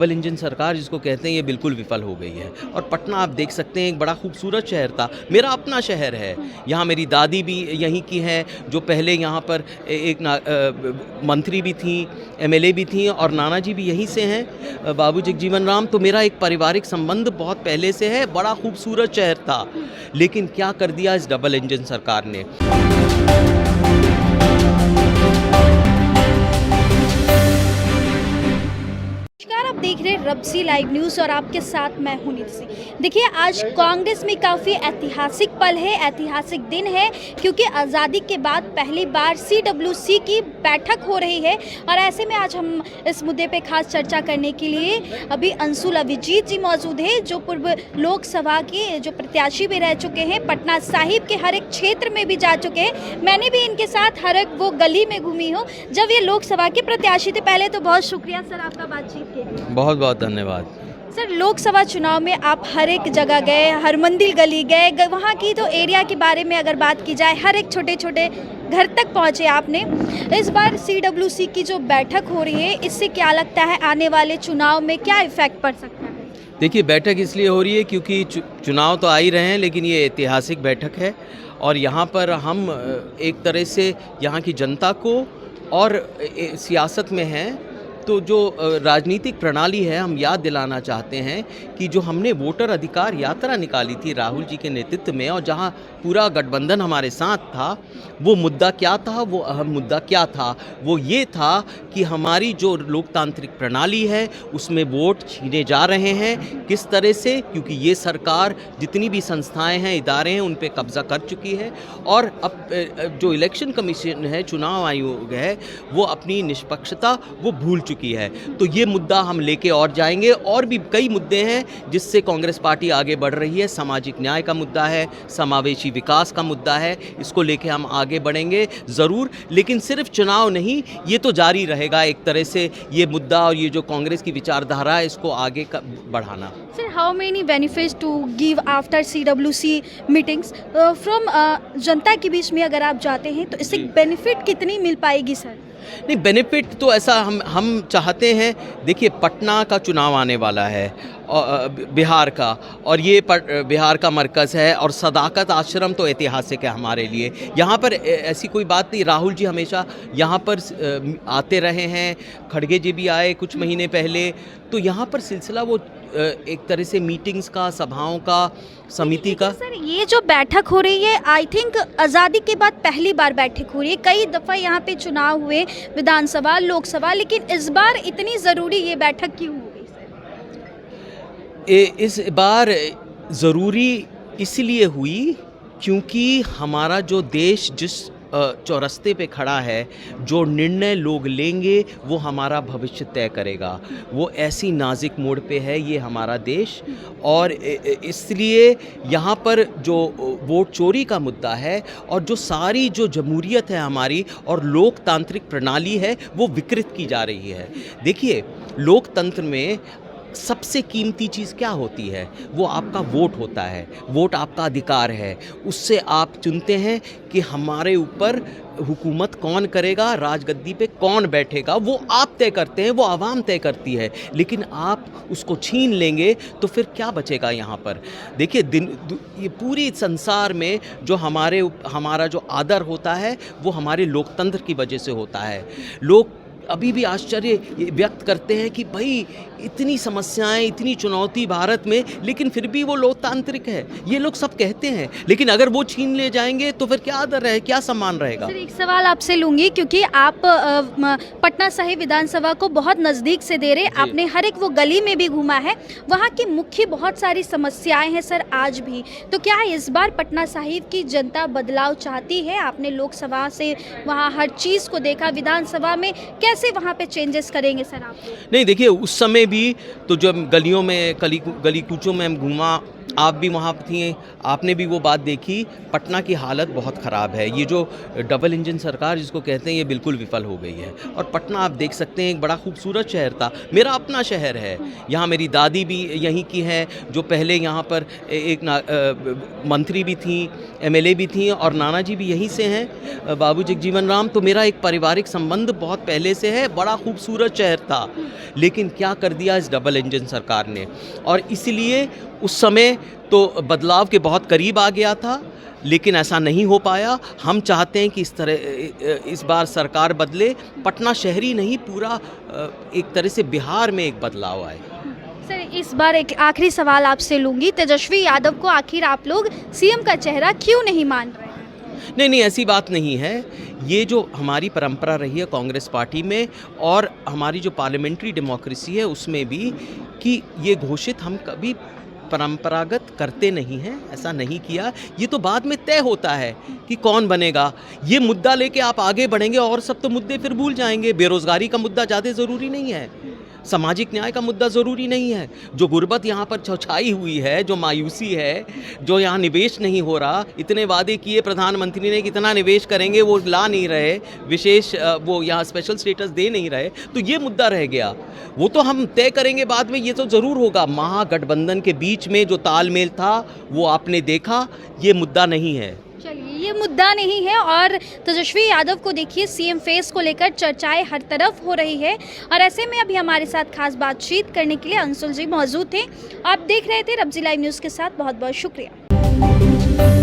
Double engine सरकार जिसको कहते हैं ये बिल्कुल विफल हो गई है। और पटना आप देख सकते हैं एक बड़ा खूबसूरत शहर था, मेरा अपना शहर है। यहाँ मेरी दादी भी यहीं की है, जो पहले यहाँ पर मंत्री भी थी, एमएलए भी थी, और नाना जी भी यहीं से हैं, बाबू जगजीवन राम। तो मेरा एक पारिवारिक संबंध बहुत पहले से है। बड़ा खूबसूरत शहर था, लेकिन क्या कर दिया इस डबल इंजन सरकार ने। आप देख रहे हैं रब्सी लाइव न्यूज़ और आपके साथ मैं हूं निधि। देखिए, आज कांग्रेस में काफ़ी ऐतिहासिक पल है, ऐतिहासिक दिन है, क्योंकि आज़ादी के बाद पहली बार सीडब्ल्यूसी की बैठक हो रही है। और ऐसे में आज हम इस मुद्दे पे खास चर्चा करने के लिए अभी अंशुल अभिजीत जी मौजूद है, जो पूर्व लोकसभा के जो प्रत्याशी भी रह चुके हैं, पटना साहिब के हर एक क्षेत्र में भी जा चुके हैं। मैंने भी इनके साथ हर एक वो गली में घूमी हूँ जब ये लोकसभा के प्रत्याशी थे। पहले तो बहुत शुक्रिया सर आपका बातचीत के लिए। बहुत बहुत धन्यवाद सर। लोकसभा चुनाव में आप हर एक जगह गए, हर मंदिर गली गए, वहाँ की तो एरिया के बारे में अगर बात की जाए, हर एक छोटे छोटे घर तक पहुँचे आपने। इस बार सीडब्ल्यूसी की जो बैठक हो रही है, इससे क्या लगता है आने वाले चुनाव में क्या इफेक्ट पड़ सकता है? देखिए, बैठक इसलिए हो रही है क्योंकि चुनाव तो आ ही रहे हैं, लेकिन ये ऐतिहासिक बैठक है। और यहाँ पर हम एक तरह से यहाँ की जनता को, और सियासत में हैं तो जो राजनीतिक प्रणाली है, हम याद दिलाना चाहते हैं कि जो हमने वोटर अधिकार यात्रा निकाली थी राहुल जी के नेतृत्व में, और जहां पूरा गठबंधन हमारे साथ था, वो मुद्दा क्या था, वो अहम मुद्दा क्या था? वो ये था कि हमारी जो लोकतांत्रिक प्रणाली है उसमें वोट छीने जा रहे हैं। किस तरह से? क्योंकि ये सरकार जितनी भी संस्थाएं हैं, इदारे हैं, उन पे कब्जा कर चुकी है। और अब जो इलेक्शन कमीशन है, चुनाव आयोग है, वो अपनी निष्पक्षता वो भूल चुकी है। तो ये मुद्दा हम लेके और जाएंगे। और भी कई मुद्दे हैं जिससे कांग्रेस पार्टी आगे बढ़ रही है। सामाजिक न्याय का मुद्दा है, समावेशी विकास का मुद्दा है, इसको लेके हम आगे बढ़ेंगे ज़रूर। लेकिन सिर्फ चुनाव नहीं, ये तो जारी रहेगा एक तरह से ये मुद्दा, और ये जो कांग्रेस की विचारधारा है, इसको आगे बढ़ाना। Sir, how many benefits to give after CWC meetings from जनता के बीच में अगर आप जाते हैं तो इससे बेनिफिट कितनी मिल पाएगी सर? नहीं, बेनिफिट तो ऐसा हम चाहते हैं। देखिए, पटना का चुनाव आने वाला है, बिहार का, और ये बिहार का मरकज़ है, और सदाकत आश्रम तो ऐतिहासिक है हमारे लिए। यहाँ पर ऐसी कोई बात नहीं, राहुल जी हमेशा यहाँ पर आते रहे हैं, खड़गे जी भी आए कुछ महीने पहले। तो यहाँ पर सिलसिला वो एक तरह से मीटिंग्स का, सभाओं का, समिति का। सर, ये जो बैठक हो रही है, आई थिंक आज़ादी के बाद पहली बार बैठक हो रही है। कई दफ़ा यहाँ पे चुनाव हुए, विधानसभा, लोकसभा, लेकिन इस बार इतनी ज़रूरी ये बैठक क्यों हो गई सर? इस बार ज़रूरी इसलिए हुई क्योंकि हमारा जो देश जिस चौरस्ते पे खड़ा है, जो निर्णय लोग लेंगे वो हमारा भविष्य तय करेगा। वो ऐसी नाजुक मोड़ पे है ये हमारा देश, और इसलिए यहाँ पर जो वोट चोरी का मुद्दा है, और जो सारी जो जमहूरियत है हमारी और लोकतांत्रिक प्रणाली है, वो विकृत की जा रही है। देखिए, लोकतंत्र में सबसे कीमती चीज़ क्या होती है? वो आपका वोट होता है। वोट आपका अधिकार है। उससे आप चुनते हैं कि हमारे ऊपर हुकूमत कौन करेगा, राजगद्दी पे कौन बैठेगा, वो आप तय करते हैं, वो आवाम तय करती है। लेकिन आप उसको छीन लेंगे तो फिर क्या बचेगा यहाँ पर? देखिए, ये पूरी संसार में जो हमारा जो आदर होता है, वो हमारे लोकतंत्र की वजह से होता है। लोग अभी भी आश्चर्य व्यक्त करते हैं कि भाई इतनी समस्याएं, इतनी चुनौती भारत में, लेकिन फिर भी वो लोकतांत्रिक है, ये लोग सब कहते हैं। लेकिन अगर वो छीन ले जाएंगे तो फिर क्या आदर रहे, क्या सम्मान रहेगा? सर, एक सवाल आपसे लूँगी, क्योंकि आप पटना साहिब विधानसभा को बहुत नज़दीक से दे रहे, आपने हर एक वो गली में भी घूमा है, वहाँ की मुख्य बहुत सारी समस्याएं हैं सर आज भी। तो क्या इस बार पटना साहिब की जनता बदलाव चाहती है? आपने लोकसभा से वहाँ हर चीज़ को देखा, विधानसभा में कैसे वहाँ पे चेंजेस करेंगे सर आप? नहीं, देखिए, उस समय भी तो जब गलियों में, गली कूचों में हम आप भी वहाँ थी, आपने भी वो बात देखी, पटना की हालत बहुत ख़राब है। ये जो डबल इंजन सरकार जिसको कहते हैं ये बिल्कुल विफल हो गई है। और पटना आप देख सकते हैं एक बड़ा खूबसूरत शहर था, मेरा अपना शहर है, यहाँ मेरी दादी भी यहीं की है, जो पहले यहाँ पर एक मंत्री भी थी, एमएलए भी थी, और नाना जी भी यहीं से हैं, बाबू जगजीवन राम। तो मेरा एक पारिवारिक संबंध बहुत पहले से है, बड़ा खूबसूरत शहर था। लेकिन क्या कर दिया इस डबल इंजन सरकार ने, और इसलिए उस समय तो बदलाव के बहुत करीब आ गया था, लेकिन ऐसा नहीं हो पाया। हम चाहते हैं कि इस बार सरकार बदले, पटना शहरी नहीं पूरा एक तरह से बिहार में एक बदलाव आए। सर, इस बार एक आखिरी सवाल आपसे लूँगी, तेजस्वी यादव को आखिर आप लोग सीएम का चेहरा क्यों नहीं मान रहे? नहीं, ऐसी बात नहीं है। ये जो हमारी परंपरा रही है कांग्रेस पार्टी में, और हमारी जो पार्लियामेंट्री डेमोक्रेसी है उसमें भी, कि ये घोषित हम कभी परंपरागत करते नहीं हैं, ऐसा नहीं किया। ये तो बाद में तय होता है कि कौन बनेगा। ये मुद्दा लेके आप आगे बढ़ेंगे और सब तो मुद्दे फिर भूल जाएंगे। बेरोज़गारी का मुद्दा ज़्यादा ज़रूरी नहीं है, सामाजिक न्याय का मुद्दा ज़रूरी नहीं है, जो गुर्बत यहाँ पर छाई हुई है, जो मायूसी है, जो यहाँ निवेश नहीं हो रहा। इतने वादे किए प्रधानमंत्री ने, कितना निवेश करेंगे, वो ला नहीं रहे, विशेष वो यहाँ स्पेशल स्टेटस दे नहीं रहे, तो ये मुद्दा रह गया। वो तो हम तय करेंगे बाद में, ये तो ज़रूर होगा। महागठबंधन के बीच में जो तालमेल था वो आपने देखा, ये मुद्दा नहीं है। चलिए, ये मुद्दा नहीं है। और तेजस्वी यादव को देखिए, सीएम फेस को लेकर चर्चाएं हर तरफ हो रही है, और ऐसे में अभी हमारे साथ खास बातचीत करने के लिए अंशुल जी मौजूद थे। आप देख रहे थे रब्जी लाइव न्यूज़ के साथ, बहुत बहुत शुक्रिया।